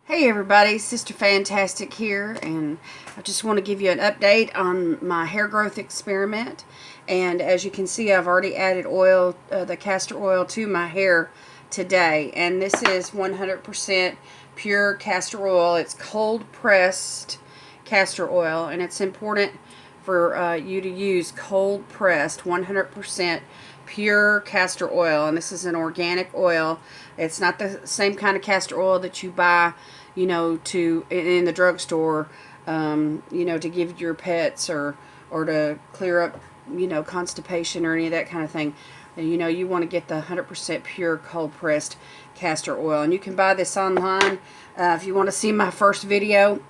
Hey everybody, Sister Fantastic here, and I just want to give you an update on my hair growth experiment. And as you can see, I've already added oil, the castor oil, to my hair today. And this is 100% pure castor oil. It's cold pressed castor oil, and it's important for you to use cold pressed 100% pure castor oil. And this is an organic oil. It's not the same kind of castor oil that you buy, you know, in the drugstore, you know, to give your pets or to clear up, you know, constipation or any of that kind of thing. And, you know, you want to get the 100% pure cold pressed castor oil, and you can buy this online. If you want to see my first video,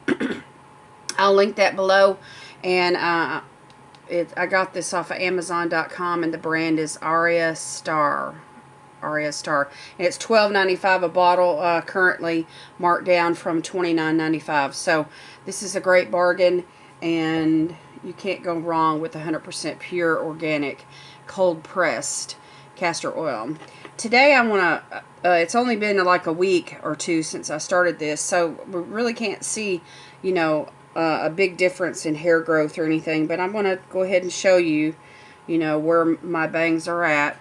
I'll link that below. And I got this off of Amazon.com, and the brand is Aria Star. And it's $12.95 a bottle, currently marked down from $29.95. So this is a great bargain, and you can't go wrong with 100% pure organic cold pressed castor oil. Today I want to, it's only been like a week or two since I started this, so we really can't see, you know, a big difference in hair growth or anything, but I'm going to go ahead and show you, you know, where my bangs are at.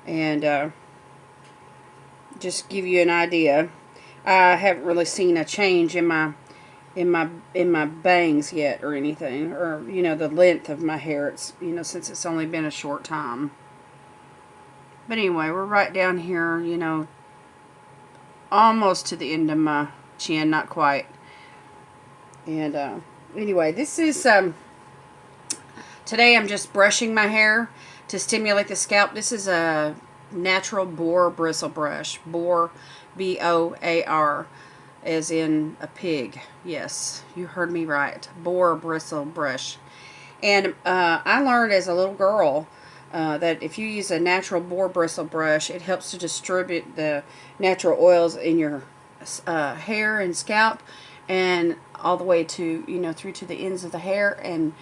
And just give you an idea. I haven't really seen a change in my bangs yet or anything, or, you know, the length of my hair. It's, you know, since it's only been a short time. But anyway, we're right down here, you know, almost to the end of my chin, not quite. And anyway, this is today I'm just brushing my hair to stimulate the scalp. This is a natural boar bristle brush. Boar, B-O-A-R, as in a pig. Yes, you heard me right. Boar bristle brush. And I learned as a little girl that if you use a natural boar bristle brush, it helps to distribute the natural oils in your hair and scalp, and all the way to, you know, through to the ends of the hair. And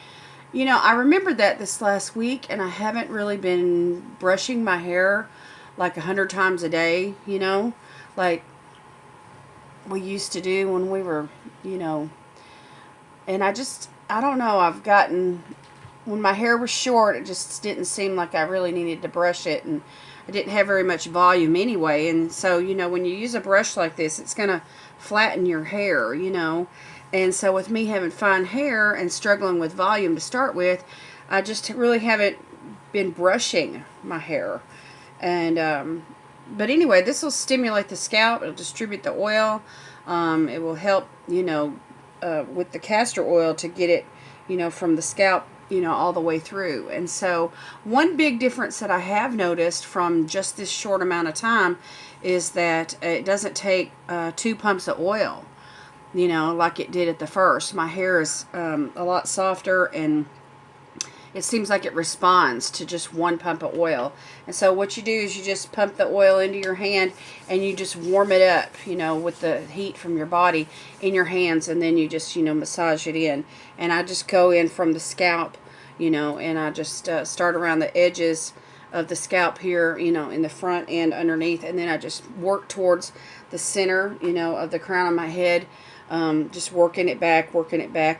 you know, I remembered that this last week, and I haven't really been brushing my hair like 100 times a day, you know, like we used to do when we were, you know. And I don't know, I've gotten, when my hair was short, it just didn't seem like I really needed to brush it, and I didn't have very much volume anyway. And so, you know, when you use a brush like this, it's going to flatten your hair, you know. And so with me having fine hair and struggling with volume to start with, I just really haven't been brushing my hair. And but anyway, this will stimulate the scalp. It'll distribute the oil. It will help, you know, with the castor oil to get it, you know, from the scalp, you know, all the way through. And so one big difference that I have noticed from just this short amount of time is that it doesn't take 2 pumps of oil, you know, like it did at the first. My hair is a lot softer, and it seems like it responds to just 1 pump of oil. And so what you do is you just pump the oil into your hand, and you just warm it up, you know, with the heat from your body in your hands, and then you just, you know, massage it in. And I just go in from the scalp, you know, and I just start around the edges of the scalp here, you know, in the front and underneath, and then I just work towards the center, you know, of the crown of my head, just working it back,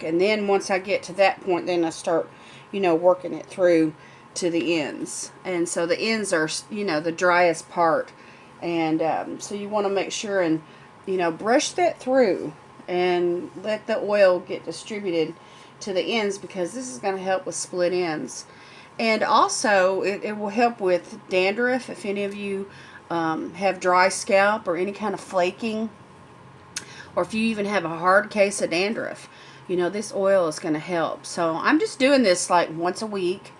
and then once I get to that point, then I start, you know, working it through to the ends. And so the ends are, you know, the driest part, and so you want to make sure and, you know, brush that through and let the oil get distributed to the ends, because this is going to help with split ends. And also it will help with dandruff. If any of you have dry scalp or any kind of flaking, or if you even have a hard case of dandruff, you know, this oil is going to help. So I'm just doing this like once a week.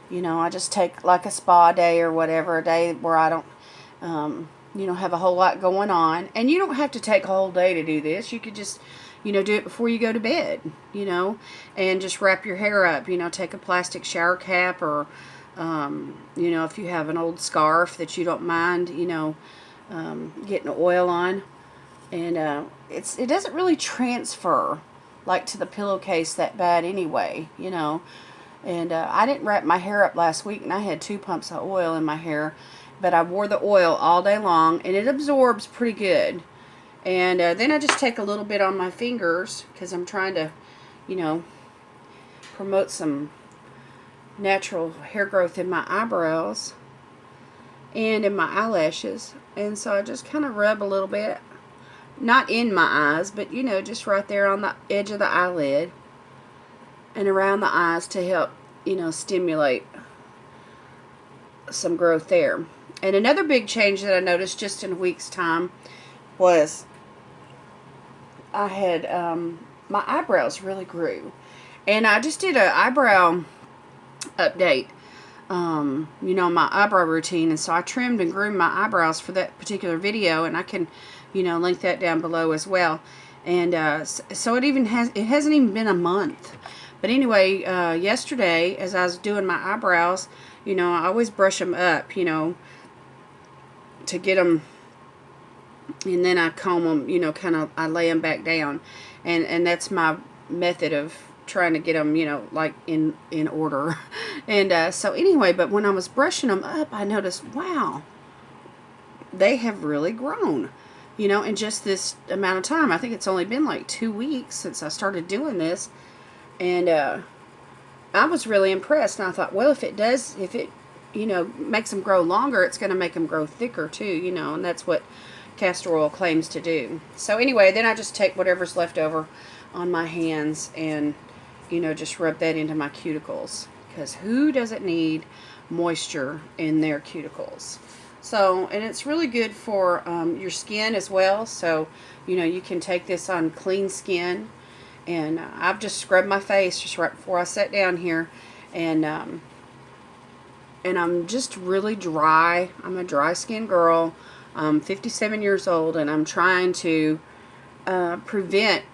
You know, I just take like a spa day or whatever, a day where I don't, you know, have a whole lot going on. And you don't have to take a whole day to do this. You could just, you know, do it before you go to bed, you know, and just wrap your hair up. You know, take a plastic shower cap, or, you know, if you have an old scarf that you don't mind, you know, getting oil on. And it doesn't really transfer like to the pillowcase that bad anyway, you know. And I didn't wrap my hair up last week, and I had 2 pumps of oil in my hair, but I wore the oil all day long, and it absorbs pretty good. And then I just take a little bit on my fingers because I'm trying to, you know, promote some natural hair growth in my eyebrows and in my eyelashes. And so I just kind of rub a little bit, not in my eyes, but you know, just right there on the edge of the eyelid and around the eyes to help, you know, stimulate some growth there. And another big change that I noticed just in a week's time was I had my eyebrows really grew, and I just did an eyebrow update, you know, my eyebrow routine, and so I trimmed and groomed my eyebrows for that particular video, and I can, you know, link that down below as well. And so it hasn't even been a month. But anyway, yesterday as I was doing my eyebrows, you know, I always brush them up, you know, to get them, and then I comb them, you know, kind of, I lay them back down, and that's my method of trying to get them, you know, like in order. And so anyway, but when I was brushing them up, I noticed, wow, they have really grown, you know, in just this amount of time. I think it's only been like 2 weeks since I started doing this, and I was really impressed. And I thought, well, if it you know, makes them grow longer, it's going to make them grow thicker too, you know, and that's what castor oil claims to do. So anyway, then I just take whatever's left over on my hands and, you know, just rub that into my cuticles, because who doesn't need moisture in their cuticles? So, and it's really good for your skin as well. So, you know, you can take this on clean skin, and I've just scrubbed my face just right before I sat down here, and I'm just really dry. I'm a dry skin girl. I'm 57 years old, and I'm trying to prevent,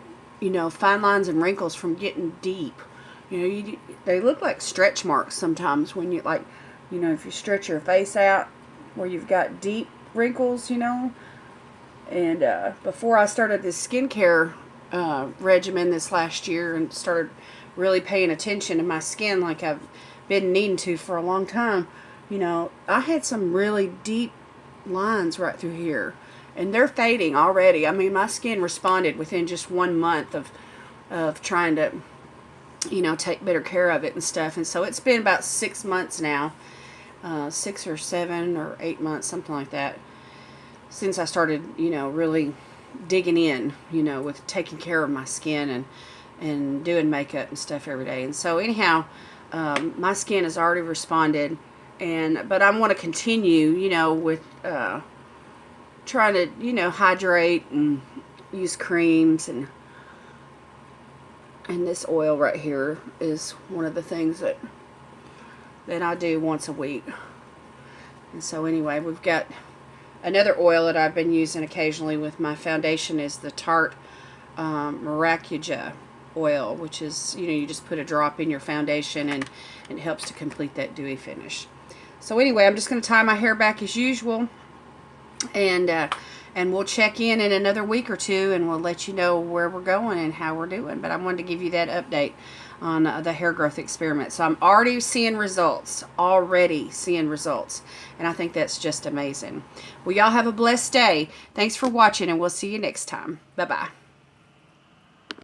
you know, fine lines and wrinkles from getting deep. You know, they look like stretch marks sometimes when you, like, you know, if you stretch your face out where you've got deep wrinkles, you know. And before I started this skincare regimen this last year and started really paying attention to my skin like I've been needing to for a long time, you know, I had some really deep lines right through here, and they're fading already. I mean, my skin responded within just 1 month of trying to, you know, take better care of it and stuff. And so it's been about 6 months now, 6 or 7 or 8 months, something like that, since I started, you know, really digging in, you know, with taking care of my skin and doing makeup and stuff every day. And so anyhow, my skin has already responded, but I want to continue, you know, with trying to, you know, hydrate and use creams, and this oil right here is one of the things that I do once a week. And so anyway, we've got another oil that I've been using occasionally with my foundation is the Tarte Maracuja oil, which is, you know, you just put a drop in your foundation and it helps to complete that dewy finish. So anyway, I'm just going to tie my hair back as usual, and we'll check in another week or two, and we'll let you know where we're going and how we're doing. But I wanted to give you that update on the hair growth experiment. So I'm already seeing results, and I think that's just amazing. Well, y'all have a blessed day. Thanks for watching, and we'll see you next time. Bye-bye.